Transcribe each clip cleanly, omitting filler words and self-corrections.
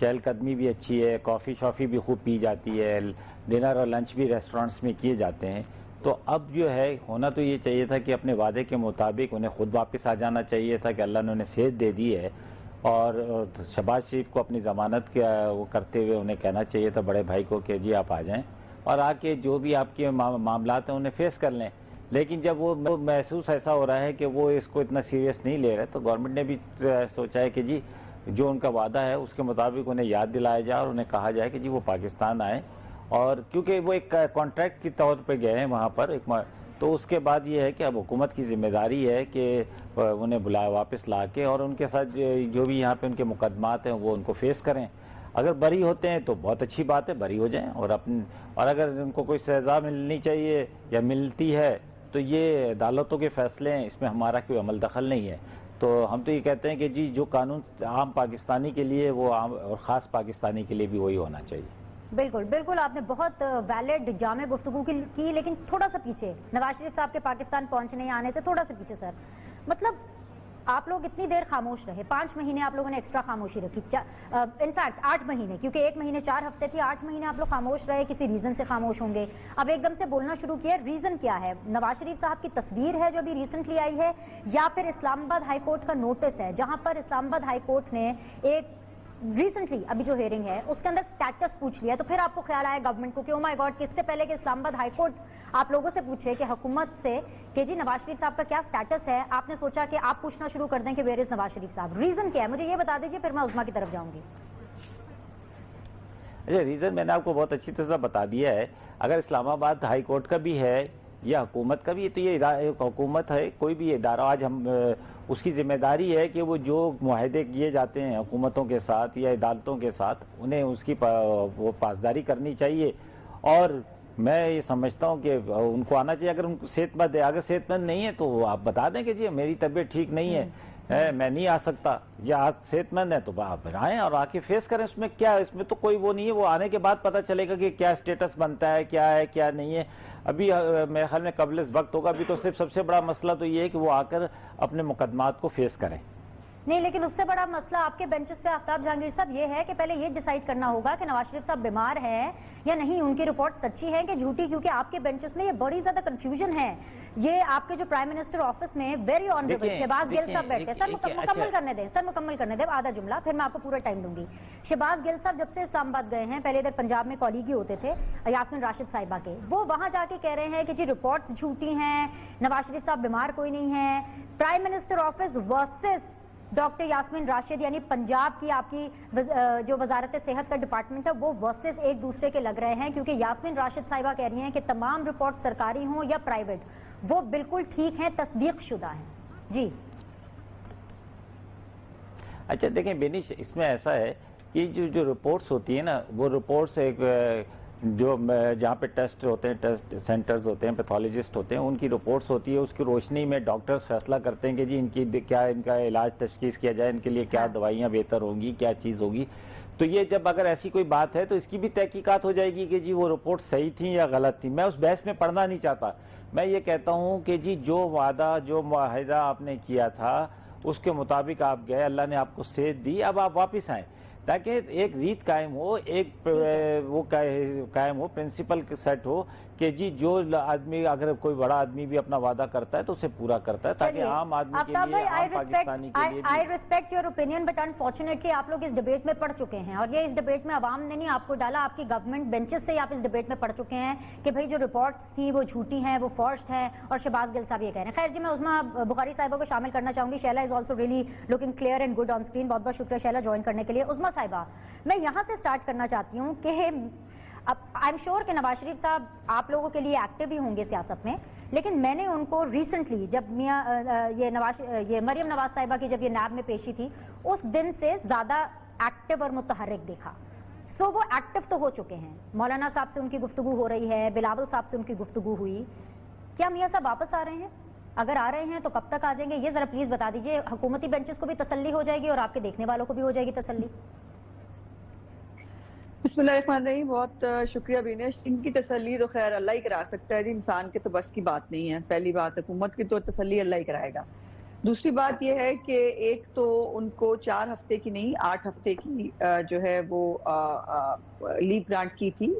چہل قدمی بھی اچھی ہے, کافی شافی بھی خوب پی جاتی ہے, ڈنر اور لنچ بھی ریسٹورینٹس میں کیے جاتے ہیں. تو اب جو ہے ہونا تو یہ چاہیے تھا کہ اپنے وعدے کے مطابق انہیں خود واپس آ جانا چاہیے تھا کہ اللہ نے انہیں صحت دے دی ہے, اور شہباز شریف کو اپنی ضمانت وہ کرتے ہوئے انہیں کہنا چاہیے تھا بڑے بھائی کو کہ جی آپ آ جائیں اور آ کے جو بھی آپ کے معاملات ہیں انہیں فیس کر لیں. لیکن جب وہ محسوس ایسا ہو رہا ہے کہ وہ اس کو اتنا سیریس نہیں لے رہے, تو گورنمنٹ نے بھی سوچا ہے کہ جی جو ان کا وعدہ ہے اس کے مطابق انہیں یاد دلایا جائے اور انہیں کہا جائے کہ جی وہ پاکستان آئیں. اور کیونکہ وہ ایک کانٹریکٹ کے طور پہ گئے ہیں وہاں پر تو اس کے بعد یہ ہے کہ اب حکومت کی ذمہ داری ہے کہ انہیں واپس لا کے اور ان کے ساتھ جو بھی یہاں پہ ان کے مقدمات ہیں وہ ان کو فیس کریں. اگر بری ہوتے ہیں تو بہت اچھی بات ہے, بری ہو جائیں, اور اگر ان کو کوئی سزا ملنی چاہیے یا ملتی ہے تو یہ عدالتوں کے فیصلے ہیں, اس میں ہمارا کوئی عمل دخل نہیں ہے. تو ہم تو یہ کہتے ہیں کہ جی جو قانون عام پاکستانی کے لیے وہ عام اور خاص پاکستانی کے لیے بھی وہی ہونا چاہیے. بالکل بالکل, آپ نے بہت ویلڈ جامع گفتگو کی, لیکن تھوڑا سا پیچھے نواز شریف صاحب کے پاکستان پہنچنے آنے سے تھوڑا سا پیچھے سر, مطلب آپ لوگ اتنی دیر خاموش رہے, 5 مہینے آپ لوگوں نے ایکسٹرا خاموشی رکھی, انفیکٹ 8 مہینے, کیونکہ 1 مہینے 4 ہفتے تھی, 8 مہینے آپ لوگ خاموش رہے, کسی ریزن سے خاموش ہوں گے, اب ایک دم سے بولنا شروع کیا. ریزن کیا ہے؟ نواز شریف صاحب کی تصویر ہے جو ابھی ریسنٹلی آئی ہے, یا پھر اسلام آباد ہائی کورٹ کا نوٹس ہے جہاں پر اسلام آباد ہائی کورٹ نے ایک ریسنٹلی ابھی جو ہیئرنگ ہے اس کے اندر سٹیٹس پوچھ لیا, تو پھر آپ کو خیال آیا گورنمنٹ کو کہ او مائی گاڈ, کہ اس سے پہلے کہ اسلام آباد ہائی کورٹ آپ لوگوں سے پوچھے کہ حکومت سے کہ جی نواز شریف صاحب کا کیا سٹیٹس ہے, آپ نے سوچا کہ آپ پوچھنا شروع کر دیں کہ ویئر از نواز شریف صاحب. ریزن کیا ہے مجھے یہ بتا دیجیے, پھر میں عظمیٰ کی طرف جاؤں گی. اچھا, ریزن میں نے آپ کو بہت اچھی طرح سے بتا دیا ہے. اگر اسلام آباد ہائی کورٹ کا بھی ہے یا حکومت کا بھی, تو یہ حکومت ہے, کوئی بھی ادارہ, آج ہم اس کی ذمہ داری ہے کہ وہ جو معاہدے کیے جاتے ہیں حکومتوں کے ساتھ یا عدالتوں کے ساتھ انہیں اس کی وہ پاسداری کرنی چاہیے. اور میں یہ سمجھتا ہوں کہ ان کو آنا چاہیے. اگر ان کو صحت مند ہے, اگر صحت مند نہیں ہے تو آپ بتا دیں کہ جی میری طبیعت ٹھیک نہیں ہے, میں نہیں آ سکتا, یا آج صحت مند ہے تو آپ آئیں اور آ کے فیس کریں. اس میں کیا, اس میں تو کوئی وہ نہیں ہے, وہ آنے کے بعد پتہ چلے گا کہ کیا اسٹیٹس بنتا ہے کیا نہیں ہے. ابھی میرے خیال میں قبل اس وقت ہوگا. ابھی تو صرف سب سے بڑا مسئلہ تو یہ ہے کہ وہ آ کر اپنے مقدمات کو فیس کریں. نہیں, لیکن اس سے بڑا مسئلہ آپ کے بینچز پہ آفتاب جہانگیر صاحب یہ ہے کہ پہلے یہ ڈیسائیڈ کرنا ہوگا کہ نواز شریف صاحب بیمار ہیں یا نہیں, ان کی رپورٹ سچی ہے کہ جھوٹی, کیونکہ آپ کے بینچز میں یہ بڑی زیادہ کنفیوژن ہے. یہ آپ کے جو پرائم منسٹر آفس میں ویری آنریبل شہباز گل صاحب بیٹھے, سر مکمل کرنے دیں, سر مکمل کرنے دیں آدھا جملہ, پھر میں آپ کو پورا ٹائم دوں گی. شہباز گل صاحب جب سے اسلام آباد گئے ہیں, پہلے ادھر پنجاب میں کالیگی ہوتے تھے یاسمین راشد صاحبہ کے, وہ وہاں جا کے کہہ رہے ہیں کہ جی رپورٹس جھوٹی ہیں, نواز شریف صاحب بیمار کوئی نہیں ہے. Prime minister office versus doctor Yasmin Rashid, یعنی پنجاب کی آپ کی جو وزارت صحت کا ڈپارٹمنٹ ہے, وہ ورسز ایک دوسرے کے لگ رہے ہیں, کیونکہ یاسمین راشد صاحبہ کہہ رہی ہیں کہ تمام رپورٹ سرکاری ہوں یا پرائیویٹ وہ بالکل ٹھیک ہیں, تصدیق شدہ ہیں. جی اچھا دیکھیں بینش, اس میں ایسا ہے کہ جو رپورٹس ہوتی ہیں نا, وہ رپورٹس ایک جو جہاں پہ ٹیسٹ ہوتے ہیں, ٹیسٹ سینٹرز ہوتے ہیں, پیتھولوجسٹ ہوتے ہیں, ان کی رپورٹس ہوتی ہے. اس کی روشنی میں ڈاکٹرز فیصلہ کرتے ہیں کہ جی ان کا علاج تشخیص کیا جائے, ان کے لیے کیا دوائیاں بہتر ہوں گی, کیا چیز ہوگی. تو یہ جب اگر ایسی کوئی بات ہے تو اس کی بھی تحقیقات ہو جائے گی کہ جی وہ رپورٹ صحیح تھیں یا غلط تھیں. میں اس بحث میں پڑھنا نہیں چاہتا. میں یہ کہتا ہوں کہ جی جو وعدہ, جو معاہدہ آپ نے کیا تھا اس کے مطابق آپ گئے, اللہ نے آپ کو صحت دی, اب آپ واپس آئیں تاکہ ایک ریت قائم ہو, ایک وہ قائم ہو, پرنسپل سیٹ ہو کہ جی جو آدمی, اگر کوئی بڑا آدمی بھی اپنا وعدہ کرتا ہے تو اسے پورا کرتا ہے, تاکہ عام آدمی کے لیے, عام پاکستانی کے لیے. I respect your opinion, but unfortunately آپ لوگ اس ڈیبیٹ میں پڑ چکے ہیں, اور یہ اس ڈیبیٹ میں عوام نے نہیں آپ کو ڈالا, آپ کی گورنمنٹ بینچز سے آپ اس ڈیبیٹ میں پڑ چکے ہیں کہ بھئی جو رپورٹس تھی وہ جھوٹی ہیں, وہ فورجڈ ہیں, اور شہباز گل صاحب یہ کہہ رہے ہیں. خیر جی, میں عظمیٰ بخاری صاحبہ کو شامل کرنا چاہوں گی. Sheila is also really looking clear and good on screen. بہت بہت شکریہ شیلا جوائن کرنے کے لیے. عظمیٰ صاحبہ, میں یہاں سے اسٹارٹ کرنا چاہتی ہوں کہ اب آئی ایم شیور کہ نواز شریف صاحب آپ لوگوں کے لیے ایکٹیو ہی ہوں گے سیاست میں, لیکن میں نے ان کو ریسنٹلی جب یہ مریم نواز صاحبہ کی جب یہ نیب میں پیشی تھی, اس دن سے زیادہ ایکٹیو اور متحرک دیکھا. سو وہ ایکٹیو تو ہو چکے ہیں, مولانا صاحب سے ان کی گفتگو ہو رہی ہے, بلاول صاحب سے ان کی گفتگو ہوئی. کیا میاں صاحب واپس آ رہے ہیں؟ اگر آ رہے ہیں تو کب تک آ جائیں گے, یہ ذرا پلیز بتا دیجیے. حکومتی بینچز کو بھی تسلی ہو جائے گی اور آپ کے دیکھنے والوں کو بھی ہو جائے گی تسلی. بسم اللہ الرحمن الرحیم. بہت شکریہ بینش. ان کی تسلی تو خیر اللہ ہی کرا سکتا ہے جی, انسان کے تو بس کی بات نہیں ہے. پہلی بات, حکومت کی تو تسلی اللہ ہی کرائے گا. دوسری بات یہ ہے کہ ایک تو ان کو 4 ہفتے کی نہیں 8 ہفتے کی جو ہے وہ لیو گرانٹ کی تھی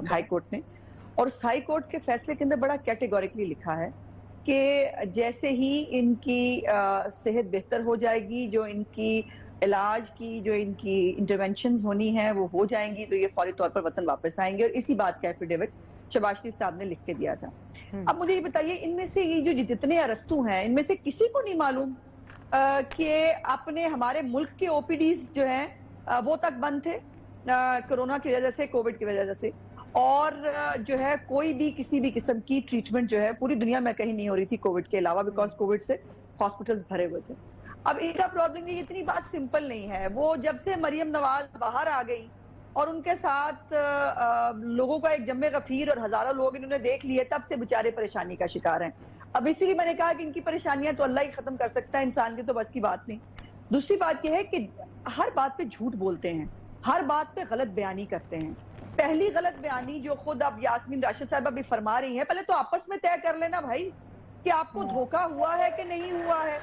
ہائی کورٹ نے، اور اس ہائی کورٹ کے فیصلے کے اندر بڑا کیٹیگوریکلی لکھا ہے کہ جیسے ہی ان کی صحت بہتر ہو جائے گی، جو ان کی علاج کی جو ان کی انٹرونشنز ہونی ہیں وہ ہو جائیں گی، تو یہ فوری طور پر وطن واپس آئیں گے، اور اسی بات کا ایفیڈیوٹ شہباز شریف صاحب نے لکھ کے دیا تھا۔ اب مجھے یہ بتائیے، ان میں سے یہ جو جتنے ارستو ہیں، ان میں سے کسی کو نہیں معلوم کہ اپنے ہمارے ملک کے او پی ڈیز جو ہیں وہ تک بند تھے کرونا کی وجہ سے، کووڈ کی وجہ سے، اور جو ہے کوئی بھی کسی بھی قسم کی ٹریٹمنٹ جو ہے پوری دنیا میں کہیں نہیں ہو رہی تھی کووڈ کے علاوہ، بیکاز کووڈ سے ہاسپٹلز بھرے ہوئے تھے۔ اب ان کا پرابلم یہ اتنی بات سمپل نہیں ہے، وہ جب سے مریم نواز باہر آ گئی اور ان کے ساتھ لوگوں کا ایک جمع غفیر اور ہزاروں لوگ انہوں نے دیکھ لیے، تب سے بےچارے پریشانی کا شکار ہیں۔ اب اسی لیے میں نے کہا کہ ان کی پریشانیاں تو اللہ ہی ختم کر سکتا ہے، انسان کی تو بس کی بات نہیں۔ دوسری بات یہ ہے کہ ہر بات پہ جھوٹ بولتے ہیں، ہر بات پہ غلط بیانی کرتے ہیں۔ پہلی غلط بیانی جو خود اب یاسمین راشد صاحبہ بھی فرما رہی ہیں، پہلے تو آپس میں طے کر لینا بھائی کہ آپ کو دھوکہ ہوا ہے کہ نہیں ہوا ہے۔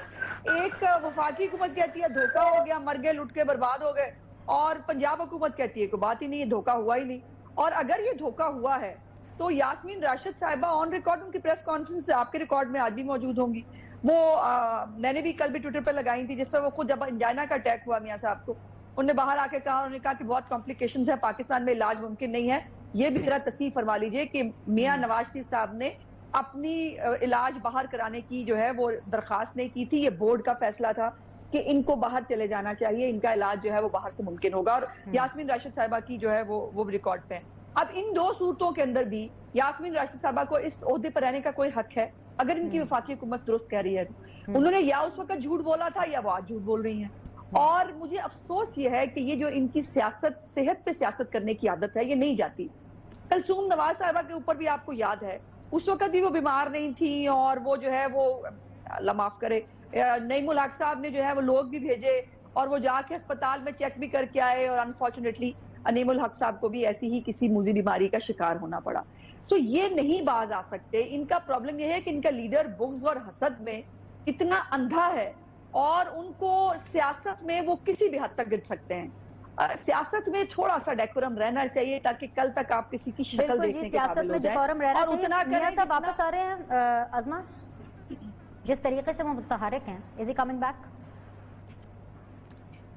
ایک وفاقی حکومت کہتی ہے دھوکہ ہو گیا، مر گئے، لٹ کے برباد ہو گئے، اور پنجاب حکومت کہتی ہے کوئی بات ہی نہیں، یہ دھوکہ ہوا ہی نہیں۔ اور اگر یہ دھوکہ ہوا ہے تو یاسمین راشد صاحبہ آن ریکارڈ ان کی پریس کانفرنس آپ کے ریکارڈ میں آج بھی موجود ہوں گی، وہ میں نے بھی کل بھی ٹویٹر پہ لگائی تھی، جس پہ وہ خود جب انجائنا کا اٹیک ہوا میاں صاحب کو، انہوں نے باہر آ کے کہا، انہوں نے کہا کہ بہت کمپلیکیشنز ہیں، پاکستان میں علاج ممکن نہیں ہے۔ یہ بھی ذرا تصحیح فرما لیجئے کہ میاں نواز شریف صاحب نے اپنی علاج باہر کرانے کی جو ہے وہ درخواست نہیں کی تھی، یہ بورڈ کا فیصلہ تھا کہ ان کو باہر چلے جانا چاہیے، ان کا علاج جو ہے وہ باہر سے ممکن ہوگا، اور یاسمین راشد صاحبہ کی جو ہے وہ ریکارڈ پہ ہے۔ اب ان دو صورتوں کے اندر بھی یاسمین راشد صاحبہ کو اس عہدے پر رہنے کا کوئی حق ہے اگر ان کی وفاقی حکومت درست کہہ رہی ہے۔ انہوں نے یا اس وقت جھوٹ بولا تھا یا وہ آج جھوٹ بول رہی ہیں۔ اور مجھے افسوس یہ ہے کہ یہ جو ان کی سیاست، صحت پہ سیاست کرنے کی عادت ہے، یہ نہیں جاتی۔ کلثوم نواز صاحبہ کے اوپر بھی آپ کو یاد ہے، اس وقت بھی وہ بیمار نہیں تھی، اور وہ جو ہے وہ اللہ معاف کرے نعیم الحق صاحب نے جو ہے وہ لوگ بھی بھیجے اور وہ جا کے اسپتال میں چیک بھی کر کے آئے، اور انفارچونیٹلی نعیم الحق صاحب کو بھی ایسی ہی کسی موذی بیماری کا شکار ہونا پڑا۔ سو یہ نہیں باز آ سکتے۔ ان کا پرابلم یہ ہے کہ ان کا لیڈر بغض اور حسد میں اتنا اندھا ہے، اور ان کو سیاست میں وہ کسی بھی حد تک گر سکتے ہیں۔ سیاست میں تھوڑا سا ڈیکورم رہنا چاہیے تاکہ کل تک آپ کسی کی شکل دیکھنے کے قابل ہو جائیں، اور اتنا کریں۔ میاں صاحب واپس آ رہے ہیں عظمہ، جس طریقے سے وہ متحرک ہیں، is he coming back?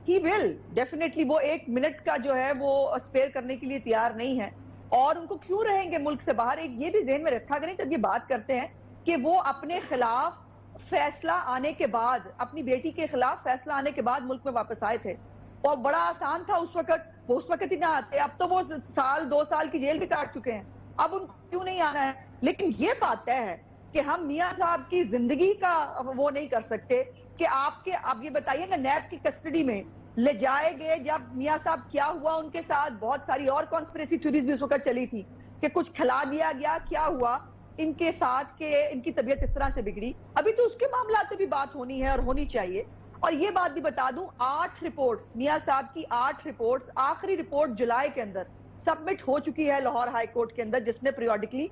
He will definitely, وہ 1 منٹ کا جو ہے وہ اسپیئر کرنے کے لیے تیار نہیں ہے، اور ان کو کیوں رہیں گے ملک سے باہر۔ ایک یہ بھی ذہن میں رکھا کریں جب یہ بات کرتے ہیں کہ وہ اپنے خلاف فیصلہ آنے کے بعد، اپنی بیٹی کے خلاف فیصلہ آنے کے بعد ملک میں واپس آئے تھے، اور بڑا آسان تھا اس وقت، وہ اس وقت ہی نہ آتے، اب تو وہ 1-2 سال کی جیل بھی کاٹ چکے ہیں، اب ان کو کیوں نہیں آنا ہے۔ لیکن یہ بات طے ہے کہ ہم میاں صاحب کی زندگی کا وہ نہیں کر سکتے کہ آپ کے، اب یہ بتائیے نا، نیب کی کسٹڈی میں لے جائے گئے جب میاں صاحب، کیا ہوا ان کے ساتھ؟ بہت ساری اور کانسپریسی تھیوریز بھی اس وقت چلی تھی کہ کچھ کھلا دیا گیا، کیا ہوا ان کے ساتھ کہ ان کی طبیعت اس طرح سے بگڑی۔ ابھی تو اس کے معاملات پہ بھی بات ہونی ہے اور ہونی چاہیے۔ اور یہ بات بھی بتا دوں، 8 رپورٹس، میاں صاحب کی 8 رپورٹس، آخری رپورٹ جولائی کے اندر سبمٹ ہو چکی ہے لاہور ہائی کورٹ کے اندر، جس نے پیریوڈیکلی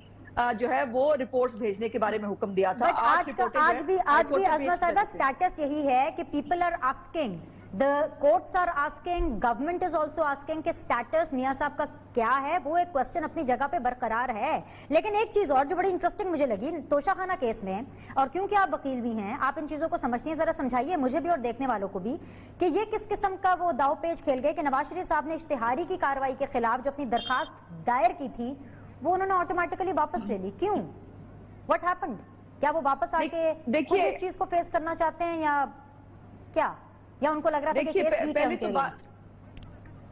جو ہے وہ رپورٹس بھیجنے کے بارے میں حکم دیا تھا۔ آج بھی عظمہ صاحبہ سٹیٹس یہی ہے کہ people are asking, the courts are asking, government is also asking کہ سٹیٹس میاں صاحب کا کیا ہے۔ وہ ایک کوسچن اپنی جگہ پہ برقرار ہے، لیکن ایک چیز اور جو بڑی انٹرسٹنگ مجھے لگی توشہ خانہ کیس میں، اور کیونکہ آپ وکیل بھی ہیں، آپ ان چیزوں کو سمجھتی ہیں، ذرا سمجھائیے مجھے بھی اور دیکھنے والوں کو بھی کہ یہ کس قسم کا وہ داؤ پیچ کھیل گئے کہ نواز شریف صاحب نے اشتہاری کی کارروائی کے خلاف جو اپنی درخواست دائر کی تھی وہ انہوں نے آٹومیٹکلی واپس لے لی۔ کیوں؟ What happened? کیا وہ واپس آ کے اس چیز کو فیس کرنا چاہتے ہیں یا کیا، یا ان کو لگ رہا تھا کہ کیس ویک ہے ان کے اگینسٹ؟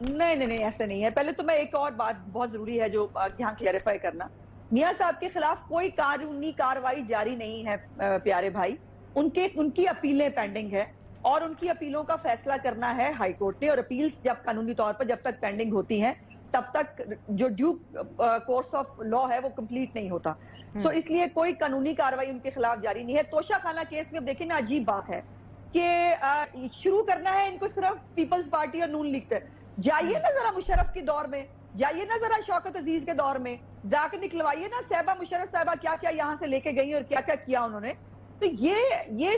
نہیں ایسا نہیں ہے۔ پہلے تو میں ایک اور بات بہت ضروری ہے جو یہاں کلیریفائی کرنا، میاں صاحب کے خلاف کوئی قانونی کارروائی جاری نہیں ہے پیارے بھائی، ان کی اپیلیں پینڈنگ ہے، اور ان کی اپیلوں کا فیصلہ کرنا ہے ہائی کورٹ نے، اور اپیلز جب قانونی طور پر جب تک پینڈنگ ہوتی ہیں تب تک جو ڈیو کورس آف لا ہے وہ کمپلیٹ نہیں ہوتا۔ سو اس لیے کوئی قانونی کارروائی ان کے خلاف جاری نہیں ہے۔ توشہ خانہ کیس میں اب دیکھیں نا، عجیب بات ہے کہ شروع کرنا ہے ان کو صرف پیپلز پارٹی اور نون لیگ سے۔ جائیے نا ذرا مشرف کے دور میں، جائیے نا ذرا شوکت عزیز کے دور میں، جا کے نکلوائیے نا صاحبہ مشرف صاحبہ کیا کیا یہاں سے لے کے گئی اور کیا کیا کیا انہوں نے۔ تو یہ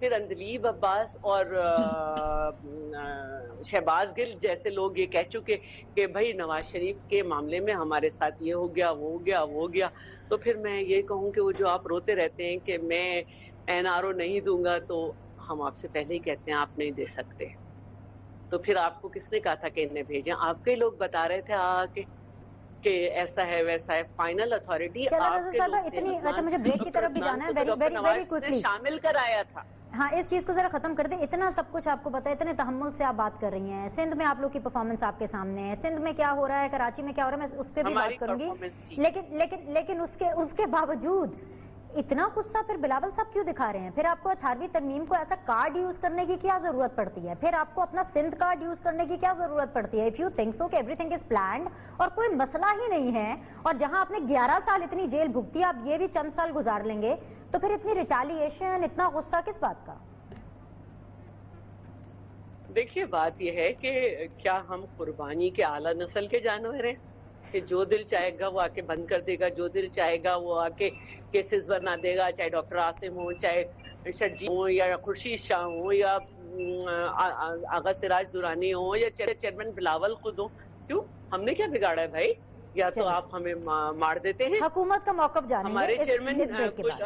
پھر اندلیب عباس اور شہباز گل جیسے لوگ یہ کہہ چکے کہ بھائی نواز شریف کے معاملے میں ہمارے ساتھ یہ ہو گیا، وہ ہو گیا، وہ ہو گیا، تو پھر میں یہ کہوں کہ وہ جو آپ روتے رہتے ہیں کہ میں NRO نہیں دوں گا، تو ہم آپ سے پہلے ہی کہتے ہیں آپ نہیں دے سکتے، تو پھر آپ کو کس نے کہا تھا کہ انہیں بھیجیں؟ آپ کے لوگ بتا رہے تھے کہ ایسا ہے ویسا ہے، فائنل اتھارٹی آپ کے لوگ اچھا مجھے بریک کی طرف بھی جانا ہے، ویری کوئکلی شامل کرایا تھا۔ ہاں اس چیز کو ذرا ختم کر دیں، اتنا سب کچھ آپ کو پتا ہے، اتنے تحمل سے آپ بات کر رہی ہیں، سندھ میں آپ لوگ کی پرفارمنس آپ کے سامنے ہے، سندھ میں کیا ہو رہا ہے، کراچی میں کیا ہو رہا ہے، میں اس پہ بھی بات کروں گی، لیکن اس کے باوجود اتنا غصہ پھر بلاول صاحب کیوں دکھا رہے ہیں؟ پھر آپ کو 18ویں ترمیم کو ایسا کارڈ یوز کرنے کی کیا ضرورت پڑتی ہے؟ پھر آپ کو اپنا سندھ کارڈ یوز کرنے کی کیا ضرورت پڑتی ہے؟ اف یو تھنک سو کہ ایوری تھنگ از پلانڈ اور کوئی مسئلہ ہی نہیں ہے، اور جہاں آپ نے 11 سال اتنی جیل بھگتی، آپ یہ بھی چند سال گزار لیں گے، تو پھر اتنی ریٹیلیشن، اتنا غصہ کس بات کا؟ دیکھیے بات یہ ہے کہ کیا ہم قربانی کے اعلیٰ نسل کے جانور ہیں کہ جو دل چاہے گا وہ آ کے بند کر دے گا، جو دل چاہے گا وہ آ کے کیسز بنا دے گا، چاہے ڈاکٹر عاصم ہو، چاہے شرجی ہو، یا خورشید شاہ ہو، یا آغا سراج درانی ہو، یا چیئرمین بلاول خود ہو؟ کیوں؟ ہم نے کیا بگاڑا ہے بھائی؟ یا تو آپ ہمیں مار دیتے ہیں، حکومت کا موقف جانیں ہمارے گے چیئرمین اس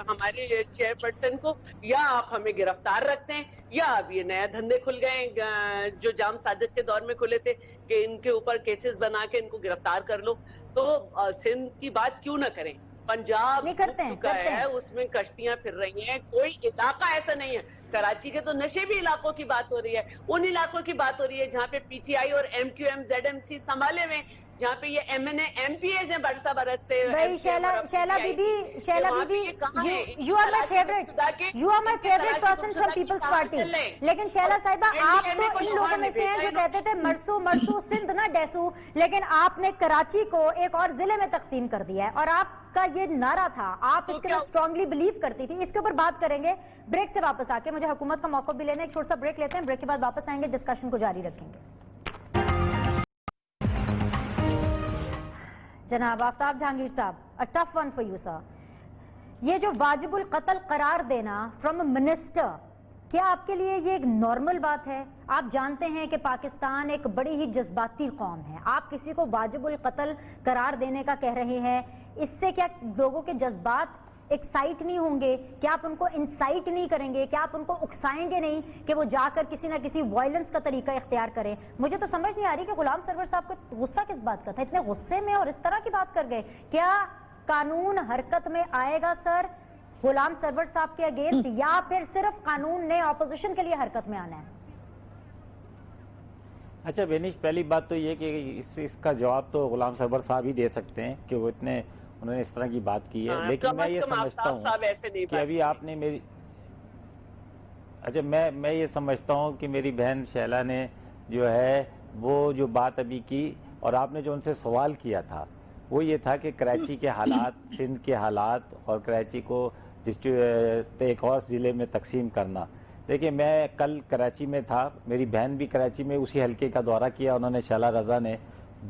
ہمارے چیئرپرسن کو، یا آپ ہمیں گرفتار رکھتے ہیں، یا اب یہ نیا دھندے کھل گئے جو جام صادق کے دور میں کھلے تھے کہ ان کے اوپر کیسز بنا کے ان کو گرفتار کر لو، تو سندھ کی بات کیوں نہ کریں؟ پنجاب ڈوب چکا ہے، اس میں کشتیاں پھر رہی ہیں، کوئی علاقہ ایسا نہیں ہے، کراچی کے تو نشے بھی علاقوں کی بات ہو رہی ہے، ان علاقوں کی بات ہو رہی ہے جہاں پہ PTI اور MQM ZMC سنبھالے ہوئے، جہاں پہ یہ MNA MPAs ہیں برسہ برس سے۔ بھائی Sheila Bibi you are my favorite person from People's Party، لیکن شیلا صاحبہ آپ تو ان لوگوں میں سے ہیں جو کہتے تھے مرسو سندھ نہ ڈیسو، لیکن آپ نے کراچی کو ایک اور ضلع میں تقسیم کر دیا ہے، اور آپ کا یہ نعرہ تھا، آپ اس کے لیے اسٹرانگلی بلیو کرتی تھی۔ اس کے اوپر بات کریں گے بریک سے واپس آ کے، مجھے حکومت کا موقع بھی لینا، ایک چھوٹا سا بریک لیتے ہیں، بریک کے بعد واپس آئیں گے، ڈسکشن کو جاری رکھیں گے۔ جناب آفتاب جہانگیر صاحب، a tough one for you sir، یہ جو واجب القتل قرار دینا فرام اے منسٹر، کیا آپ کے لیے یہ ایک نارمل بات ہے؟ آپ جانتے ہیں کہ پاکستان ایک بڑی ہی جذباتی قوم ہے، آپ کسی کو واجب القتل قرار دینے کا کہہ رہے ہیں، اس سے کیا لوگوں کے جذبات ایکسائٹ نہیں ہوں گے؟ کیا آپ ان کو انسائٹ نہیں کریں گے؟ کیا آپ ان کو اکسائیں گے نہیں کہ وہ جا کر کسی نہ کسی وائلنس کا طریقہ اختیار کریں؟ مجھے تو سمجھ نہیں آ رہی کہ غلام سرور صاحب کو غصہ کس بات کا تھا، اتنے غصے میں اور اس طرح کی بات کر گئے۔ کیا قانون حرکت میں آئے گا سر غلام سرور صاحب کے اگینسٹ، یا پھر صرف قانون نے اپوزیشن کے لیے حرکت میں آنا ہے؟ اچھا بینش، پہلی بات تو یہ کہ اس کا جواب تو غلام سرور صاحب ہی دے سکتے ہیں کہ وہ انہوں نے اس طرح کی بات کی ہے، لیکن میں یہ سمجھتا ہوں کہ ابھی آپ نے میری میں یہ سمجھتا ہوں کہ میری بہن شیلا نے جو ہے وہ جو بات ابھی کی، اور آپ نے جو ان سے سوال کیا تھا وہ یہ تھا کہ کراچی کے حالات، سندھ کے حالات، اور کراچی کو ایک اور ضلع میں تقسیم کرنا۔ دیکھیں میں کل کراچی میں تھا، میری بہن بھی کراچی میں اسی حلقے کا دورہ کیا، انہوں نے شیلا رضا نے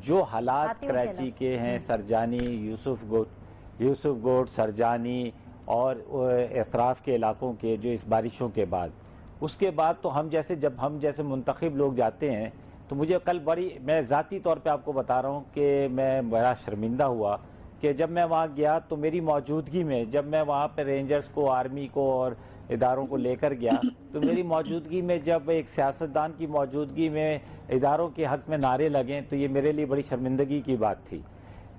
جو حالات کراچی کے ہیں، سرجانی، یوسف گوٹ، سرجانی اور اطراف کے علاقوں کے، جو اس بارشوں کے بعد، اس کے بعد تو ہم جیسے منتخب لوگ جاتے ہیں، تو مجھے کل میں ذاتی طور پہ آپ کو بتا رہا ہوں کہ میں بڑا شرمندہ ہوا کہ جب میں وہاں گیا تو میری موجودگی میں، جب میں وہاں پہ رینجرز کو، آرمی کو اور اداروں کو لے کر گیا، تو میری موجودگی میں جب ایک سیاستدان کی موجودگی میں اداروں کے حق میں نعرے لگیں تو یہ میرے لیے بڑی شرمندگی کی بات تھی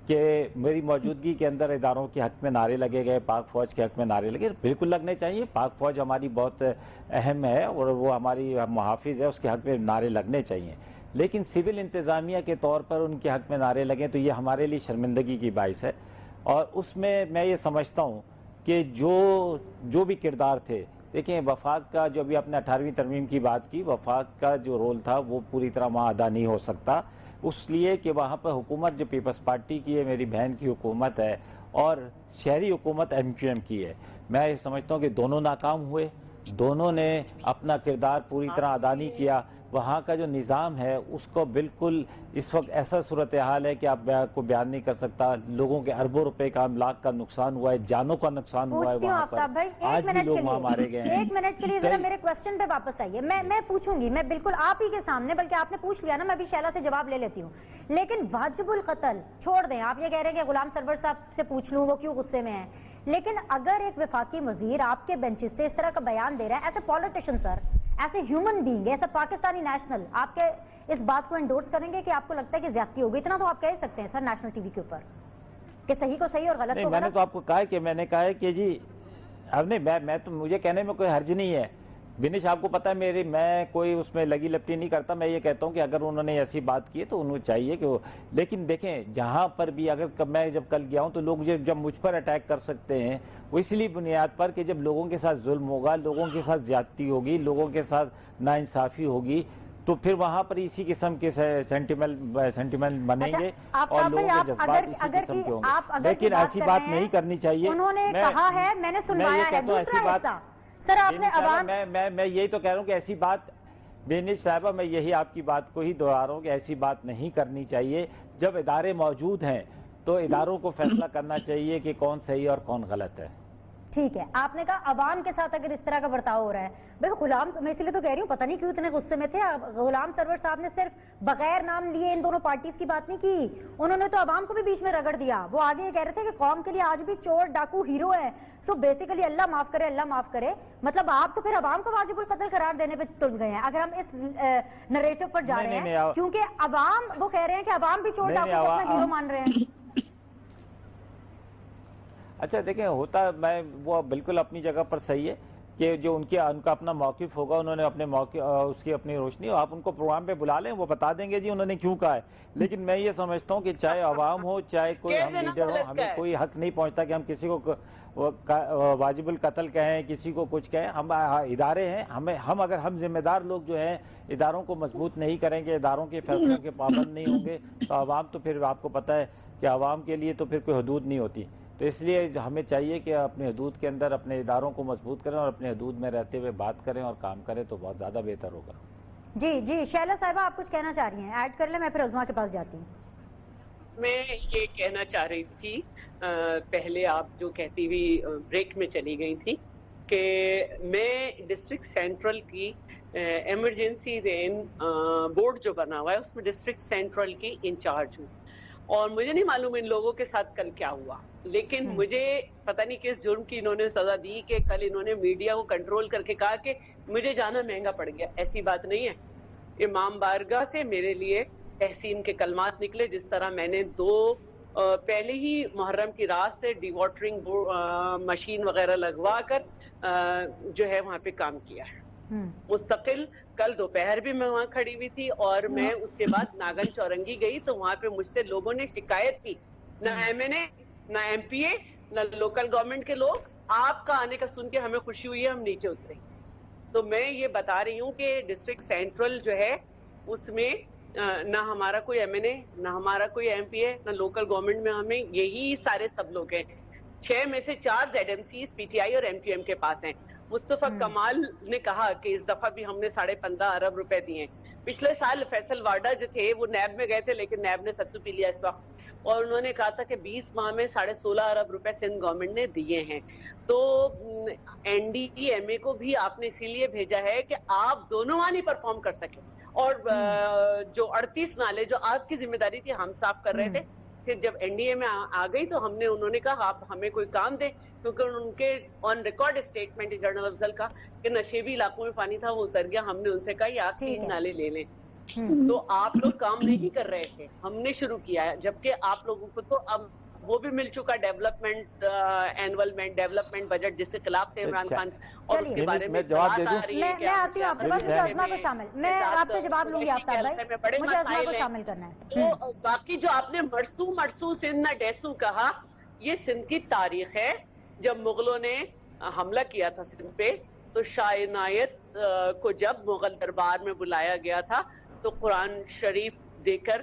کہ میری موجودگی کے اندر اداروں کے حق میں نعرے لگے گئے، پاک فوج کے حق میں نعرے لگے، بالکل لگنے چاہیے، پاک فوج ہماری بہت اہم ہے اور وہ ہماری محافظ ہے، اس کے حق میں نعرے لگنے چاہیے، لیکن سول انتظامیہ کے طور پر ان کے حق میں نعرے لگیں تو یہ ہمارے لیے شرمندگی کی باعث ہے۔ اور اس میں یہ سمجھتا ہوں کہ جو بھی کردار تھے، دیکھیں وفاق کا، جو ابھی آپ نے 18ویں ترمیم کی بات کی، وفاق کا جو رول تھا وہ پوری طرح وہاں ادا نہیں ہو سکتا، اس لیے کہ وہاں پر حکومت جو پیپلز پارٹی کی ہے، میری بہن کی حکومت ہے، اور شہری حکومت MQM کی ہے۔ میں یہ سمجھتا ہوں کہ دونوں ناکام ہوئے، دونوں نے اپنا کردار پوری طرح ادا نہیں کیا۔ وہاں کا جو نظام ہے اس کو بالکل اس وقت ایسا صورتحال ہے کہ آپ کو بیان نہیں کر سکتا. لوگوں کے اربوں روپے کا املاک کا نقصان ہوا ہے, جانوں کا نقصان ہوا ہے وہاں پر, آج بھی لوگ وہاں مارے گئے ہیں. ایک منٹ کے لیے ذرا میرے کوسچن پہ واپس آئیے. میں پوچھوں گی, میں بالکل آپ ہی کے سامنے, بلکہ آپ نے پوچھ لیا نا, میں بھی شیلا سے جواب لے لیتی ہوں. لیکن واجب القتل چھوڑ دیں, آپ یہ کہہ رہے ہیں کہ غلام سرور صاحب سے پوچھ لوں وہ کیوں غصے میں ہیں, لیکن اگر ایک وفاقی وزیر آپ کے بینچز سے اس طرح کا بیان دے رہا ہے, as a politician sir, as a human being, as a Pakistani national, آپ کے اس بات کو انڈورس کریں گے کہ آپ کو لگتا ہے کہ زیادتی ہوگی؟ اتنا تو آپ کہہ سکتے ہیں سر نیشنل ٹی وی کے اوپر کہ صحیح کو صحیح اور غلط کو غلط. میں نے تو آپ کو کہا کہ میں نے کہا ہے کہ جی اب نہیں, میں تو مجھے کہنے میں کوئی حرج نہیں ہے. بنش آپ کو پتا ہے میں کوئی اس میں لگی لپٹی نہیں کرتا. میں یہ کہتا ہوں کہ اگر انہوں نے ایسی بات کی تو انہوں چاہیے کہ وہ, لیکن دیکھیں جہاں پر بھی اگر میں جب کل گیا ہوں تو لوگ جب مجھ پر اٹیک کر سکتے ہیں وہ اس لیے بنیاد پر کہ جب لوگوں کے ساتھ ظلم ہوگا, لوگوں کے ساتھ زیادتی ہوگی, لوگوں کے ساتھ ناانصافی ہوگی, تو پھر وہاں پر اسی قسم کے سینٹیمنٹ بنیں گے اور لوگوں کے جذبات اسی قسم کے ہوں گے. لیکن ایسی بات نہیں کرنی چاہیے. انہوں نے کہا ہے, میں نے سنوایا ہے دوسرا حصہ. سر آپ نے عوام, میں یہی تو کہہ رہا ہوں کہ ایسی بات, بینش صاحبہ میں یہی آپ کی بات کو ہی دہرا رہا ہوں کہ ایسی بات نہیں کرنی چاہیے. جب ادارے موجود ہیں تو اداروں کو فیصلہ کرنا چاہیے کہ کون صحیح اور کون غلط ہے. ٹھیک ہے, آپ نے کہا عوام کے ساتھ اگر اس طرح کا برتاؤ ہو رہا ہے, بھائی غلام, میں اسی لیے تو کہہ رہی ہوں پتہ نہیں کیوں اتنے غصے میں تھے. غلام سرور صاحب نے صرف بغیر نام لیے ان دونوں پارٹیز کی بات نہیں کی, انہوں نے تو عوام کو بھی بیچ میں رگڑ دیا. وہ آگے یہ کہہ رہے تھے کہ قوم کے لیے آج بھی چور ڈاکو ہیرو ہے. سو بیسیکلی اللہ معاف کرے, اللہ معاف کرے, مطلب آپ تو پھر عوام کو واجب القتل قرار دینے پہ تل گئے ہیں اگر ہم اس نریٹو پر جا رہے ہیں, کیونکہ عوام, وہ کہہ رہے ہیں کہ عوام بھی چور ڈاکو کو اپنا ہیرو مان رہے ہیں. اچھا دیکھیں, ہوتا میں وہ بالکل اپنی جگہ پر صحیح ہے کہ جو ان کا اپنا موقف ہوگا, انہوں نے اپنے موقف اس کی اپنی روشنی, آپ ان کو پروگرام پہ بلا لیں, وہ بتا دیں گے جی انہوں نے کیوں کہا ہے. لیکن میں یہ سمجھتا ہوں کہ چاہے عوام ہو چاہے کوئی ہم لیڈر ہو, ہمیں کوئی حق نہیں پہنچتا کہ ہم کسی کو واجب القتل کہیں, کسی کو کچھ کہیں. ہم ادارے ہیں, ہم اگر ہم ذمہ دار لوگ جو ہیں اداروں کو مضبوط نہیں کریں گے, اداروں کے فیصلوں کے پابند نہیں ہوں گے, تو عوام تو پھر آپ کو پتہ ہے کہ عوام کے لیے تو پھر کوئی حدود نہیں ہوتی. تو اس لیے ہمیں چاہیے کہ اپنے حدود کے اندر اپنے اداروں کو مضبوط کریں اور اپنے حدود میں رہتے ہوئے بات کریں اور کام کریں تو بہت زیادہ بہتر ہوگا. جی شیلا صاحبہ آپ کچھ کہنا چاہ رہی ہیں, ایڈ کر لیں, میں پھر عظما کے پاس جاتی ہوں. میں یہ کہنا چاہ رہی تھی, پہلے آپ جو کہتی ہوئی بریک میں چلی گئی تھی کہ میں ڈسٹرکٹ سینٹرل کی ایمرجنسی رین بورڈ جو بنا ہوا ہے اس میں ڈسٹرکٹ سینٹرل کی انچارج ہوں, اور مجھے نہیں معلوم ان لوگوں کے ساتھ کل کیا ہوا, لیکن مجھے پتہ نہیں کس جرم کی انہوں نے سزا دی کہ کل انہوں نے میڈیا کو کنٹرول کر کے کہا کہ مجھے جانا مہنگا پڑ گیا. ایسی بات نہیں ہے. امام بارگاہ سے میرے لیے تحسین کے کلمات نکلے, جس طرح میں نے پہلے ہی محرم کی رات سے ڈی واٹرنگ مشین وغیرہ لگوا کر جو ہے وہاں پہ کام کیا ہے مستقل. کل دوپہر بھی میں وہاں کھڑی ہوئی تھی, اور میں اس کے بعد ناگن چورنگی گئی تو وہاں پہ مجھ سے لوگوں نے شکایت کی, نہ ایم این اے, نہ ایم پی اے, نہ لوکل گورنمنٹ کے لوگ. آپ کا آنے کا سن کے ہمیں خوشی ہوئی ہے, ہم نیچے اترے. تو میں یہ بتا رہی ہوں کہ ڈسٹرکٹ سینٹرل جو ہے اس میں نہ ہمارا کوئی ایم این اے, نہ ہمارا کوئی ایم پی اے, نہ لوکل گورنمنٹ میں ہمیں یہی سارے سب لوگ ہیں. 6 میں سے 4 زیڈ ایم سیز پی ٹی آئی اور ایم کیو ایم کے پاس ہیں. مصطفیٰ کمال نے کہا کہ اس دفعہ بھی ہم نے 15.5 ارب روپے دیے. پچھلے سال فیصل واڈا جو تھے وہ نیب میں گئے تھے, لیکن نیب نے ستو پی لیا اس وقت, اور انہوں نے کہا تھا کہ 20 ماہ میں 16.5 ارب روپے سندھ گورنمنٹ نے دیے ہیں. تو این ڈی ایم اے کو بھی آپ نے اسی لیے بھیجا ہے کہ آپ دونوں وہاں نہیں پرفارم کر سکے, اور جو 38 نالے جو آپ کی ذمہ داری تھی ہم صاف کر رہے تھے. پھر جب این ڈی اے میں آ گئی تو انہوں نے کہا آپ ہمیں کوئی کام دیں, کیونکہ ان کے آن ریکارڈ اسٹیٹمنٹ جنرل افضل کا کہ نشیبی علاقوں میں پانی تھا وہ اتر گیا. ہم نے ان سے کہا آپ 3 نالے لے لیں. تو آپ لوگ کام نہیں کر رہے تھے, ہم نے شروع کیا ہے, جبکہ آپ لوگوں کو تو اب وہ بھی مل چکا ڈیولپمنٹ اینولمنٹ ڈیولپمنٹ بجٹ جس کے خلاف تھے عمران خان, اور اس کے بارے میں جواب دے دوں. میں آتی ہوں آپ کے پاس, مجھے عظما کو شامل, میں آپ سے جواب لوں گی آفتاب بھائی, مجھے عظما کو شامل کرنا ہے. تو باقی جو آپ نے مرسو سندھ نہ ڈیسو کہا, یہ سندھ کی تاریخ ہے. جب مغلوں نے حملہ کیا تھا سندھ پہ تو شاہ عنایت کو جب مغل دربار میں بلایا گیا تھا تو قرآن شریف دے کر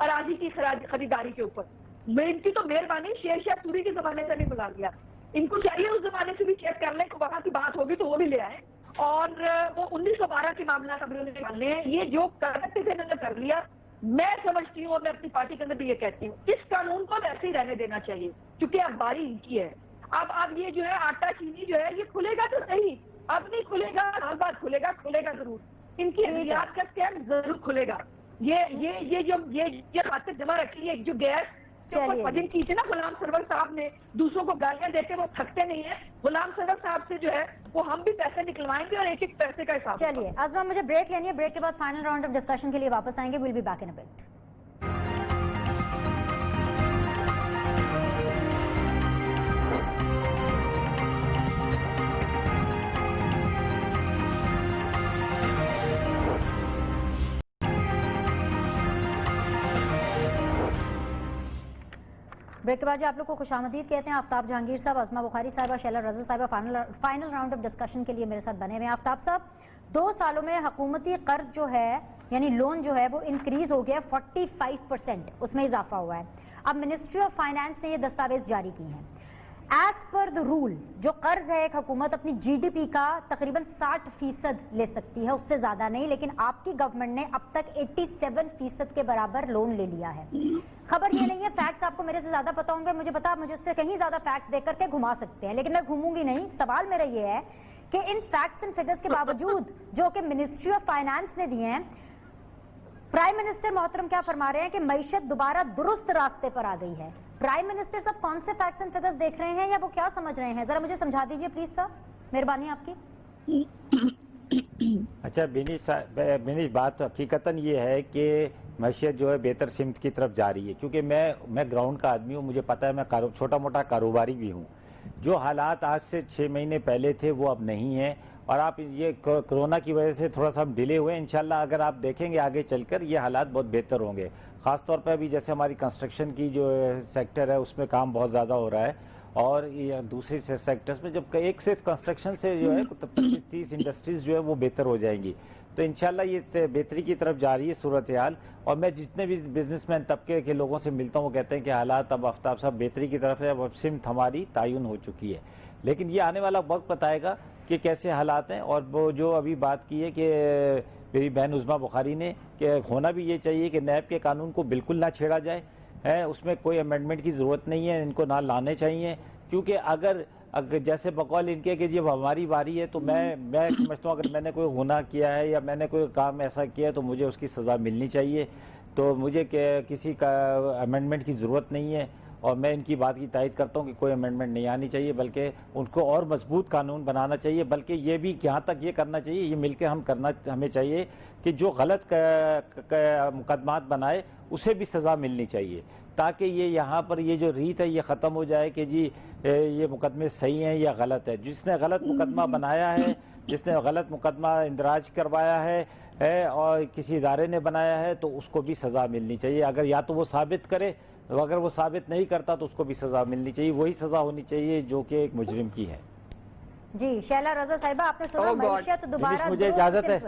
اراضی کی خریداری کے اوپر، ان کی تو مہربانی شیر شاہ سوری کے زمانے سے نہیں بلا گیا، ان کو چاہیے اس زمانے سے بھی چیک کر لیں کہ وہاں کی بات ہوگی تو وہ بھی لے آئے، اور وہ 1912 کے معاملات اب انہوں نے نکالنے ہیں، یہ جو کر سکتے تھے انہوں نے کر لیا۔ میں سمجھتی ہوں اور میں اپنی پارٹی کے اندر بھی یہ کہتی ہوں اس قانون کو ویسے ہی رہنے دینا چاہیے، کیونکہ اب باری ان کی ہے۔ اب یہ جو ہے آٹا چینی جو ہے یہ کھلے گا تو صحیح، اب نہیں کھلے گا، ہر بات کھلے گا ضرور، ان کی ادویات کا اسکیم ضرور کھلے گا۔ یہ خاطر جمع رکھی ہے جو گیس فجن کی تھی نا غلام سرور صاحب نے، دوسروں کو گالیاں دیتے وہ تھکتے نہیں ہیں، غلام سرور صاحب سے جو ہے وہ ہم بھی پیسے نکلوائیں گے اور ایک ایک پیسے کا حساب۔ چلیے عظمہ مجھے بریک لینی ہے، بریک کے بعد فائنل راؤنڈ آف ڈسکشن کے لیے واپس آئیں گے، we'll be back in a bit. Break کے بعد آپ لوگ کو خوش آمدید کہتے ہیں۔ آفتاب جہانگیر صاحب، عظمہ بخاری صاحبہ، شیلا رضا صاحبہ فائنل راؤنڈ آف ڈسکشن کے لیے میرے ساتھ بنے ہوئے ہیں۔ آفتاب صاحب 2 سالوں میں حکومتی قرض جو ہے یعنی لون جو ہے وہ انکریز ہو گیا 45%، اس میں اضافہ ہوا ہے۔ اب منسٹری آف فائنانس نے یہ دستاویز جاری کی ہیں۔ ایز پر دا رول جو قرض ہے ایک حکومت اپنی جی ڈی پی کا تقریباً 60% لے سکتی ہے، اس سے زیادہ نہیں، لیکن آپ کی گورنمنٹ نے اب تک 87% کے برابر لون لے لیا ہے۔ خبر یہ نہیں ہے، فیکٹس آپ کو میرے سے زیادہ پتا ہوں گے، مجھے پتا آپ مجھے اس سے کہیں زیادہ فیکٹس دے کر کے گھما سکتے ہیں، لیکن میں گھوموں گی نہیں۔ سوال میرا یہ ہے کہ ان فیکٹس اینڈ فگرز کے باوجود جو کہ منسٹری آف فائنانس نے دیے ہیں، پرائم منسٹر محترم کیا فرما رہے ہیں کہ معیشت دوبارہ درست راستے پر آ گئی ہے۔ پرائم منسٹر صاحب کون سے فیکٹس اینڈ فگرز دیکھ رہے ہیں یا وہ کیا سمجھ رہے ہیں؟ ذرا مجھے سمجھا دیجئے پلیز سر، مہربانی آپ کی۔ اچھا بینیش، بات حقیقتاً یہ ہے کہ معیشت جو ہے بہتر سمت کی طرف جا رہی ہے، کیونکہ میں گراؤنڈ کا آدمی ہوں، مجھے پتہ ہے، میں چھوٹا موٹا کاروباری بھی ہوں۔ جو حالات آج سے 6 مہینے پہلے تھے وہ اب نہیں ہیں، اور آپ یہ کرونا کی وجہ سے تھوڑا سا ہم ڈیلے ہوئے، انشاءاللہ اگر آپ دیکھیں گے آگے چل کر یہ حالات بہت بہتر ہوں گے۔ خاص طور پہ ابھی جیسے ہماری کنسٹرکشن کی جو سیکٹر ہے اس میں کام بہت زیادہ ہو رہا ہے، اور دوسری سیکٹرز میں جب ایک صرف کنسٹرکشن سے جو ہے 25-30 انڈسٹریز جو ہے وہ بہتر ہو جائیں گی، تو انشاءاللہ یہ بہتری کی طرف جا رہی ہے صورتحال۔ اور میں جتنے بھی بزنس مین طبقے کے لوگوں سے ملتا ہوں وہ کہتے ہیں کہ حالات اب آفتاب صاحب بہتری کی طرف ہے، اب سمت ہماری تعین ہو چکی ہے، لیکن یہ آنے والا وقت بتائے گا کہ کیسے حالات ہیں۔ اور وہ جو ابھی بات کی ہے کہ میری بہن عظمہ بخاری نے، کہ ہونا بھی یہ چاہیے کہ نیب کے قانون کو بالکل نہ چھیڑا جائے، اس میں کوئی امینڈمنٹ کی ضرورت نہیں ہے، ان کو نہ لانے چاہیے، کیونکہ اگر جیسے بقول ان کے کہ جب ہماری باری ہے تو میں سمجھتا ہوں اگر میں نے کوئی گناہ کیا ہے یا میں نے کوئی کام ایسا کیا ہے تو مجھے اس کی سزا ملنی چاہیے، تو مجھے کسی کا امینڈمنٹ کی ضرورت نہیں ہے، اور میں ان کی بات کی تائید کرتا ہوں کہ کوئی امینڈمنٹ نہیں آنی چاہیے، بلکہ ان کو اور مضبوط قانون بنانا چاہیے، بلکہ یہ بھی جہاں تک یہ کرنا چاہیے، یہ مل کے ہمیں چاہیے کہ جو غلط مقدمات بنائے اسے بھی سزا ملنی چاہیے، تاکہ یہ یہاں پر یہ جو ریت ہے یہ ختم ہو جائے کہ جی یہ مقدمے صحیح ہیں یا غلط ہے۔ جس نے غلط مقدمہ بنایا ہے، جس نے غلط مقدمہ اندراج کروایا ہے اور کسی ادارے نے بنایا ہے تو اس کو بھی سزا ملنی چاہیے، اگر یا تو وہ ثابت کرے، اگر وہ ثابت نہیں کرتا تو اس کو بھی سزا ملنی چاہیے، وہی سزا ہونی چاہیے جو کہ ایک مجرم کی ہے۔ جی شیلا رضا صاحبہ آپ نے سنا معیشت دوبارہ مجھے اجازت ہے؟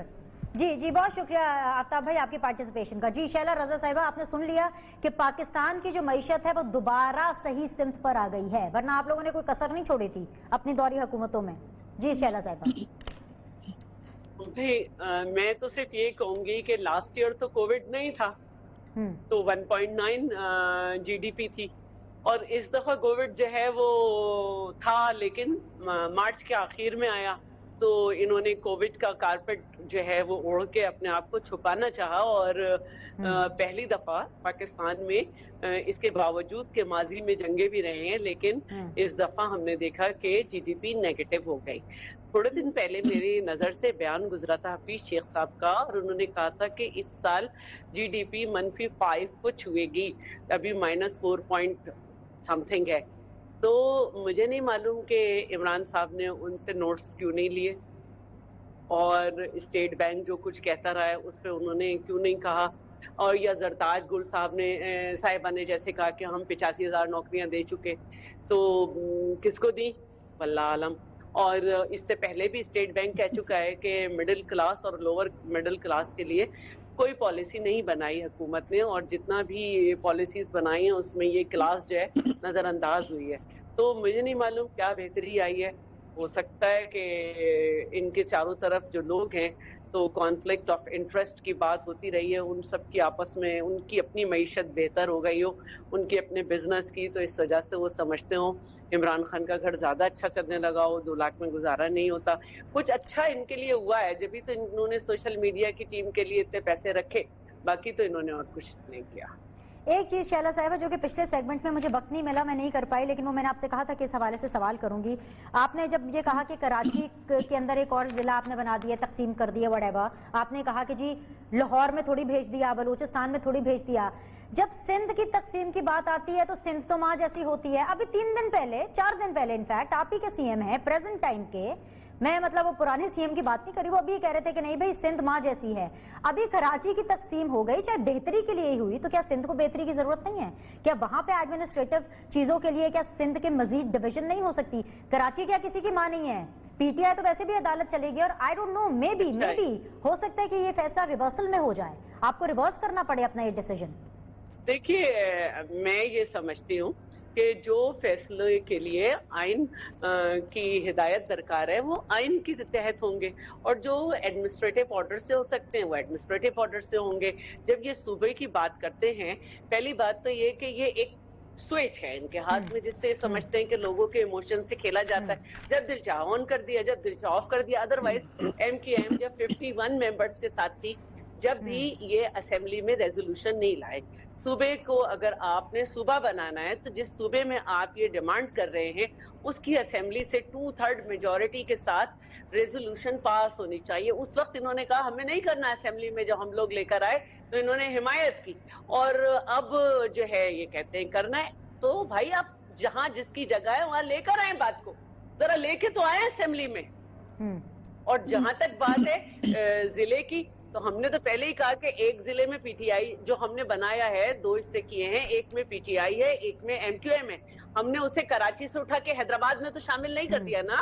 جی بہت شکریہ آفتاب بھائی آپ کی پارٹیسپیشن کا۔ جی شیلا رضا صاحبہ آپ نے سن لیا کہ پاکستان کی جو معیشت ہے وہ دوبارہ صحیح سمت پر آ گئی ہے، ورنہ آپ لوگوں نے کوئی کسر نہیں چھوڑی تھی اپنی دوری حکومتوں میں۔ جی شیلا صاحبہ۔ میں تو صرف یہ کہوں گی کہ لاسٹ ایئر تو کووڈ نہیں تھا تو 1.9 جی ڈی پی تھی، اور اس دفعہ کووڈ جو ہے وہ تھا لیکن مارچ کے آخر میں آیا، تو انہوں نے کووڈ کا کارپیٹ جو ہے وہ اوڑھ کے اپنے آپ کو چھپانا چاہا، اور پہلی دفعہ پاکستان میں اس کے باوجود کہ ماضی میں جنگیں بھی رہے ہیں لیکن اس دفعہ ہم نے دیکھا کہ جی ڈی پی نیگیٹو ہو گئی۔ تھوڑے دن پہلے میری نظر سے بیان گزرا تھا حفیظ شیخ صاحب کا، اور انہوں نے کہا تھا کہ اس سال جی ڈی پی -5 کو چھوئے گی، ابھی -4 سم تھنگ ہے۔ تو مجھے نہیں معلوم کہ عمران صاحب نے ان سے نوٹس کیوں نہیں لیے، اور اسٹیٹ بینک جو کچھ کہتا رہا ہے اس پہ انہوں نے کیوں نہیں کہا، اور یا زرتاج گل صاحبہ نے جیسے کہا کہ ہم 85,000 نوکریاں دے چکے، تو کس کو دیں واللہ عالم۔ اور اس سے پہلے بھی اسٹیٹ بینک کہہ چکا ہے کہ مڈل کلاس اور لوور مڈل کلاس کے لیے کوئی پالیسی نہیں بنائی حکومت نے, اور جتنا بھی پالیسیز بنائی ہیں اس میں یہ کلاس جو ہے نظر انداز ہوئی ہے. تو مجھے نہیں معلوم کیا بہتری آئی ہے. ہو سکتا ہے کہ ان کے چاروں طرف جو لوگ ہیں تو کانفلکٹ آف انٹرسٹ کی بات ہوتی رہی ہے, ان سب کی آپس میں ان کی اپنی معیشت بہتر ہو گئی ہو, ان کے اپنے بزنس کی, تو اس وجہ سے وہ سمجھتے ہوں عمران خان کا گھر زیادہ اچھا چلنے لگا ہو, 2 لاکھ میں گزارا نہیں ہوتا. کچھ اچھا ان کے لیے ہوا ہے جبھی تو انہوں نے سوشل میڈیا کی ٹیم کے لیے اتنے پیسے رکھے, باقی تو انہوں نے اور کچھ نہیں کیا. ایک چیز شیلا صاحبہ جو کہ پچھلے سیگمنٹ میں مجھے وقت نہیں ملا, میں نہیں کر پائی, لیکن وہ میں نے آپ سے کہا تھا کہ اس حوالے سے سوال کروں گی. آپ نے جب یہ کہا کہ کراچی کے اندر ایک اور ضلع آپ نے بنا دیا, تقسیم کر دیا وٹ ایور, آپ نے کہا کہ جی لاہور میں تھوڑی بھیج دیا, بلوچستان میں تھوڑی بھیج دیا. جب سندھ کی تقسیم کی بات آتی ہے تو سندھ تو ماں جیسی ہوتی ہے. ابھی 3 دن پہلے 4 دن پہلے انفیکٹ آپ ہی کے سی ایم ہیں پریزنٹ ٹائم کے, میں مطلب وہ پرانے سی ایم کی بات نہیں کر رہی, وہ ابھی کہہ رہے تھے کہ نہیں بھائی سندھ ماں جیسی ہے. ابھی کراچی کی تقسیم ہو گئی, چاہے بہتری کے لیے ہی ہوئی, تو کیا سندھ کو بہتری کی ضرورت نہیں ہے؟ کیا وہاں پہ ایڈمنسٹریٹو چیزوں کے لیے کیا سندھ کے مزید ڈویژن نہیں ہو سکتی؟ کراچی کیا کسی کی ماں نہیں ہے؟ پی ٹی آئی تو ویسے بھی عدالت چلے گی, اور I don't know, may be ہو سکتا ہے کہ یہ فیصلہ ریورسل میں ہو جائے, آپ کو ریورس کرنا پڑے اپنا یہ ڈیسیجن. دیکھیے میں یہ سمجھتی ہوں کہ جو فیصلے کے لیے آئین کی ہدایت درکار ہے وہ آئین کے تحت ہوں گے, اور جو ایڈمنسٹریٹو آرڈر سے ہو سکتے ہیں وہ ایڈمنسٹریٹو آرڈر سے ہوں گے. جب یہ صوبے کی بات کرتے ہیں, پہلی بات تو یہ کہ یہ ایک سوئچ ہے ان کے ہاتھ میں, جس سے سمجھتے ہیں کہ لوگوں کے ایموشن سے کھیلا جاتا ہے. جب دل چاہ آن کر دیا, جب دل چاہ آف کر دیا. ادروائز ایم کیو ایم جب 51 ممبرس کے ساتھ تھی, جب بھی یہ اسمبلی میں ریزولوشن نہیں لائے. صوبے کو اگر آپ نے صوبہ بنانا ہے تو جس صوبے میں آپ یہ ڈیمانڈ کر رہے ہیں اس کی اسمبلی سے 2/3 میجورٹی کے ساتھ ریزولوشن پاس ہونی چاہیے. اس وقت انہوں نے کہا ہمیں نہیں کرنا اسمبلی میں, جب ہم لوگ لے کر آئے تو انہوں نے حمایت کی, اور اب جو ہے یہ کہتے ہیں کرنا ہے. تو بھائی آپ جہاں جس کی جگہ ہے وہاں لے کر آئیں بات کو, ذرا لے کے تو آئیں اسمبلی میں. اور جہاں تک بات ہے ضلع کی, تو ہم نے تو پہلے ہی کہا کہ ایک ضلع میں پی ٹی آئی جو ہم نے بنایا ہے 2 حصے کیے ہیں, ایک میں پی ٹی آئی ہے, ایک میں ایم کیو ایم ہے. ہم نے اسے کراچی سے اٹھا کے حیدرآباد میں تو شامل نہیں کر دیا نا,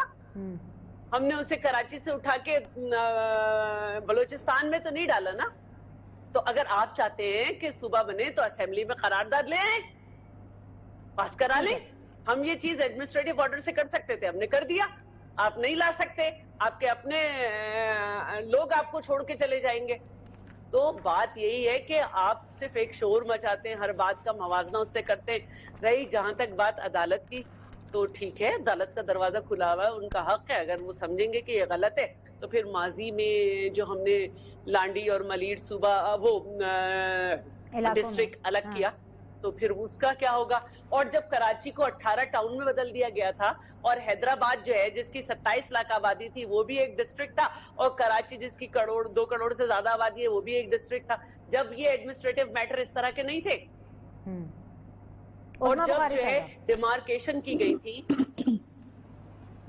ہم نے اسے کراچی سے اٹھا کے بلوچستان میں تو نہیں ڈالا نا. تو اگر آپ چاہتے ہیں کہ صوبہ بنے تو اسمبلی میں قرارداد لے آئیں, پاس کرا لیں. ہم یہ چیز ایڈمنسٹریٹو آرڈر سے کر سکتے تھے, ہم نے کر دیا. آپ نہیں لا سکتے, آپ کے اپنے لوگ آپ کو چھوڑ کے چلے جائیں گے. تو بات یہی ہے کہ آپ صرف ایک شور مچاتے ہیں, ہر بات کا موازنہ اس سے کرتے ہیں. رہی جہاں تک بات عدالت کی, تو ٹھیک ہے, عدالت کا دروازہ کھلا ہوا ہے, ان کا حق ہے. اگر وہ سمجھیں گے کہ یہ غلط ہے تو پھر ماضی میں جو ہم نے لانڈی اور ملیٹ صوبہ وہ ڈسٹرکٹ الگ کیا, تو پھر اس کا کیا ہوگا. اور جب کراچی کو 18 ٹاؤن میں بدل دیا گیا تھا, اور حیدرآباد جو ہے جس کی 27 لاکھ آبادی تھی وہ بھی ایک ڈسٹرکٹ تھا, اور کراچی جس کی 2 کروڑ سے زیادہ آبادی ہے وہ بھی ایک ڈسٹرکٹ تھا, جب یہ ایڈمنسٹریٹو میٹر اس طرح کے نہیں تھے. اور جب جو ہے ڈیمارکیشن کی گئی تھی.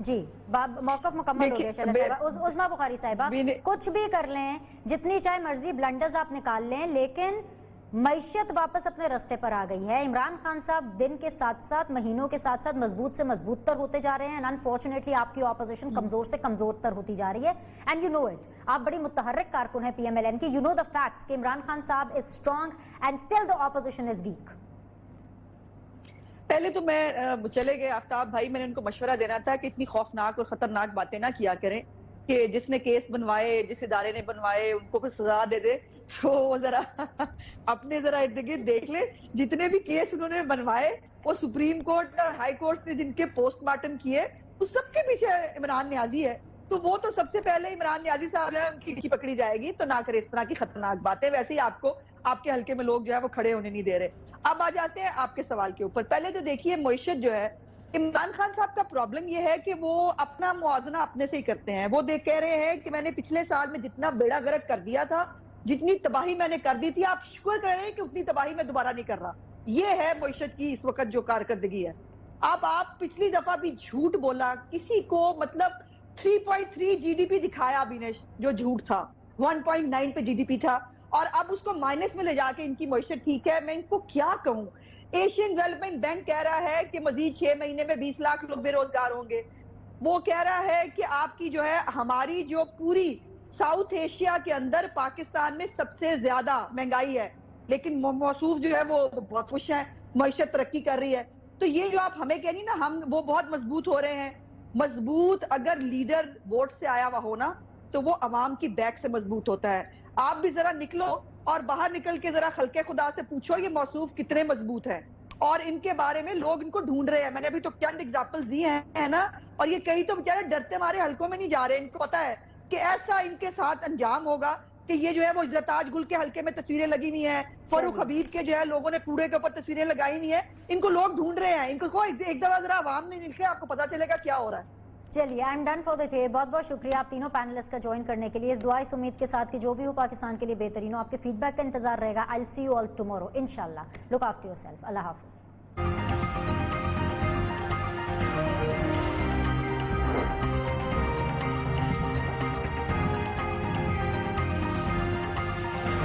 جی موقف مکمل ہو گیا شیلا صاحبہ. عظمیٰ بخاری صاحبہ, کچھ بھی کر لیں, جتنی چاہے مرضی بلنڈرز آپ نکال لیں, لیکن معیشت واپس اپنے رستے پر آ گئی ہے. عمران خان صاحب دن کے ساتھ ساتھ, مہینوں کے ساتھ ساتھ مضبوط سے مضبوط تر ہوتے جا رہے ہیں, انفارچونیٹلی آپ کی اپوزیشن کمزور سے کمزور تر ہوتی جا رہی ہے. اینڈ یو نو اٹ, آپ بڑی متحرک کارکن ہیں پی ایم ایل این کی. یو نو دا فیکٹس کہ عمران خان صاحب is strong and still the opposition is weak. پہلے تو میں چلے گئے آفتاب بھائی, میں نے ان کو مشورہ دینا تھا کہ اتنی خوفناک اور خطرناک باتیں نہ کیا کریں, کہ جس نے کیس بنوائے, جس ادارے نے بنوائے, ان کو کوئی سزا دے دے. تو وہ ذرا اپنے ذرا ارد گرد دیکھ لے, جتنے بھی کیس انہوں نے بنوائے وہ سپریم کورٹ اور ہائی کورٹ نے جن کے پوسٹ مارٹم کیے, اس سب کے پیچھے عمران نیازی ہے. تو وہ تو سب سے پہلے عمران نیازی صاحب ہے, ان کی پیچھے پکڑی جائے گی. تو نہ کرے اس طرح کی خطرناک باتیں. ویسے ہی آپ کو آپ کے حلقے میں لوگ جو ہے وہ کھڑے ہونے نہیں دے رہے. اب آ جاتے ہیں آپ کے سوال کے اوپر. پہلے تو دیکھیے معیشت جو ہے, عمران خان صاحب کا پرابلم یہ ہے کہ وہ اپنا موازنہ اپنے سے ہی کرتے ہیں. وہ کہہ رہے ہیں کہ میں نے پچھلے سال میں جتنا بیڑا گرک کر دیا تھا, جتنی تباہی میں نے کر دی تھی, آپ شکر کر رہے ہیں کہ اتنی تباہی میں دوبارہ نہیں کر رہا. یہ ہے معیشت کی اس وقت جو کارکردگی ہے. اب آپ پچھلی دفعہ بھی جھوٹ بولا کسی کو, مطلب 3.3 جی ڈی پی دکھایا بینش, جو جھوٹ تھا. 1.9 پہ جی ڈی پی تھا, اور اب اس کو مائنس میں لے جا کے ان کی معیشت ٹھیک ہے. میں ان کو کیا کہوں. ایشین ڈیولپمنٹ بینک کہہ رہا ہے کہ مزید 6 مہینے میں 20 لاکھ لوگ بے روزگار ہوں گے. وہ کہہ رہا ہے کہ آپ کی جو ہے ہماری جو پوری ساؤتھ ایشیا کے اندر پاکستان میں سب سے زیادہ مہنگائی ہے، لیکن موصوف جو ہے وہ بہت خوش ہیں، معیشت ترقی کر رہی ہے. تو یہ جو آپ ہمیں کہنی نا ہم وہ بہت مضبوط ہو رہے ہیں. مضبوط اگر لیڈر ووٹ سے آیا ہوا ہونا تو وہ عوام کی بیک سے مضبوط ہوتا ہے. آپ بھی ذرا نکلو اور باہر نکل کے ذرا خلق خدا سے پوچھو یہ موصوف کتنے مضبوط ہیں، اور ان کے بارے میں لوگ ان کو ڈھونڈ رہے ہیں. میں نے ابھی تو چند ایگزامپلز دی ہیں نا، اور یہ کئی تو بیچارے ڈرتے مارے حلقوں میں نہیں جا رہے. ان کو پتا ہے کہ ایسا ان کے ساتھ انجام ہوگا کہ یہ جو ہے وہ عزت گل کے حلقے میں تصویریں لگی ہوئی ہیں، فاروق حبیب کے جو ہے لوگوں نے کوڑے کے اوپر تصویریں لگائی ہوئی ہیں. ان کو لوگ ڈھونڈ رہے ہیں. ان کو ایک دفعہ ذرا عوام میں نکلے، آپ کو پتا چلے گا کیا ہو رہا ہے. چلیے I am done for the day. بہت بہت شکریہ آپ تینوں پینلسٹ کا جوائن کرنے کے لیے. اس دعا اس امید کے ساتھ کہ جو بھی ہو پاکستان کے لیے بہترین ہو. آپ کے فیڈ بیک کا انتظار رہے گا. آئی ول سی یو آل ٹمورو انشاءاللہ. Look after yourself. اللہ حافظ.